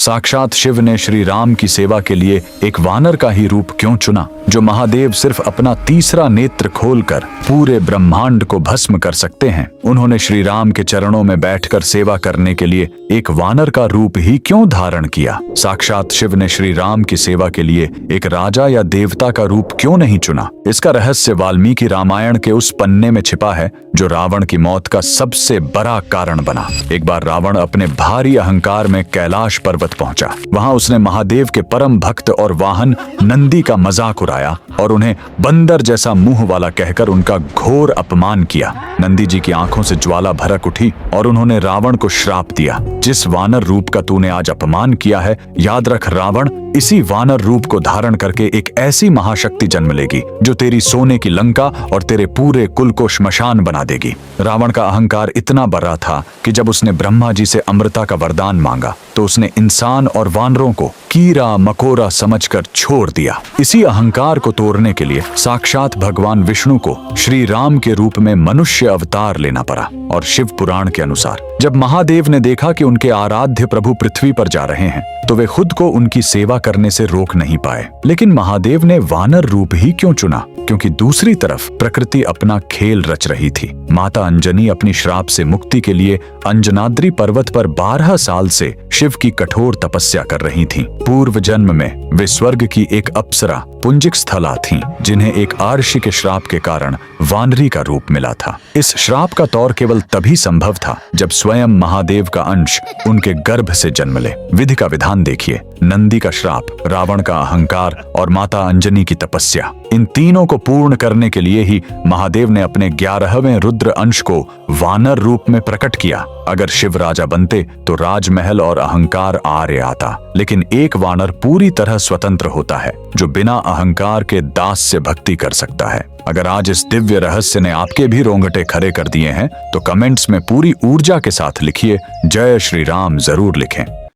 साक्षात शिव ने श्री राम की सेवा के लिए एक वानर का ही रूप क्यों चुना, जो महादेव सिर्फ अपना तीसरा नेत्र खोलकर पूरे ब्रह्मांड को भस्म कर सकते हैं। उन्होंने श्री राम के चरणों में बैठकर सेवा करने के लिए एक वानर का रूप ही क्यों धारण किया। साक्षात शिव ने श्री राम की सेवा के लिए एक राजा या देवता का रूप क्यों नहीं चुना। इसका रहस्य वाल्मीकि रामायण के उस पन्ने में छिपा है जो रावण की मौत का सबसे बड़ा कारण बना। एक बार रावण अपने भारी अहंकार में कैलाश पर्वत पहुंचा। वहां उसने महादेव के परम भक्त और वाहन नंदी का मजाक उड़ाया और उन्हें बंदर जैसा मुंह वाला कहकर उनका घोर अपमान किया। नंदी जी की आंखों से ज्वाला भड़क उठी और उन्होंने रावण को श्राप दिया, जिस वानर रूप का तूने आज अपमान किया है, याद रख रावण, इसी वानर रूप को धारण करके एक ऐसी महाशक्ति जन्म लेगी जो तेरी सोने की लंका और तेरे पूरे कुल को श्मशान बना देगी। रावण का अहंकार इतना बड़ा था कि जब उसने ब्रह्मा जी से अमृता का वरदान मांगा तो उसने इंसान और वानरों को कीड़ा मकोड़ा समझकर छोड़ दिया। इसी अहंकार को तोड़ने के लिए साक्षात भगवान विष्णु को श्री राम के रूप में मनुष्य अवतार लेना पड़ा। और शिव पुराण के अनुसार जब महादेव ने देखा कि उनके आराध्य प्रभु पृथ्वी पर जा रहे हैं तो वे खुद को उनकी सेवा करने से रोक नहीं पाए। लेकिन महादेव ने वानर रूप ही क्यों चुना? क्योंकि दूसरी तरफ प्रकृति अपना खेल रच रही थी। माता अंजनी अपनी श्राप से मुक्ति के लिए अंजनाद्री पर्वत पर 12 साल से शिव की कठोर तपस्या कर रही थीं। पूर्व जन्म में वे स्वर्ग की एक अप्सरा पुंजिक स्थला थीं, जिन्हें एक आर्षि के श्राप के कारण वानरी का रूप मिला था। इस श्राप का तौर केवल तभी संभव था जब स्वयं महादेव का अंश उनके गर्भ से जन्म ले। विधि का विधान देखिए, नंदी का श्राप, रावण का अहंकार और माता अंजनी की तपस्या। इन तीनों को पूर्ण करने के लिए ही महादेव ने अपने 11वें रुद्र अंश को वानर रूप में प्रकट किया। अगर शिव राजा बनते तो राजमहल और अहंकार आर्य आता, लेकिन एक वानर पूरी तरह स्वतंत्र होता है जो बिना अहंकार के दास से भक्ति कर सकता है। अगर आज इस दिव्य रहस्य ने आपके भी रोंगटे खड़े कर दिए हैं तो कमेंट्स में पूरी ऊर्जा के साथ लिखिए जय श्री राम जरूर लिखें।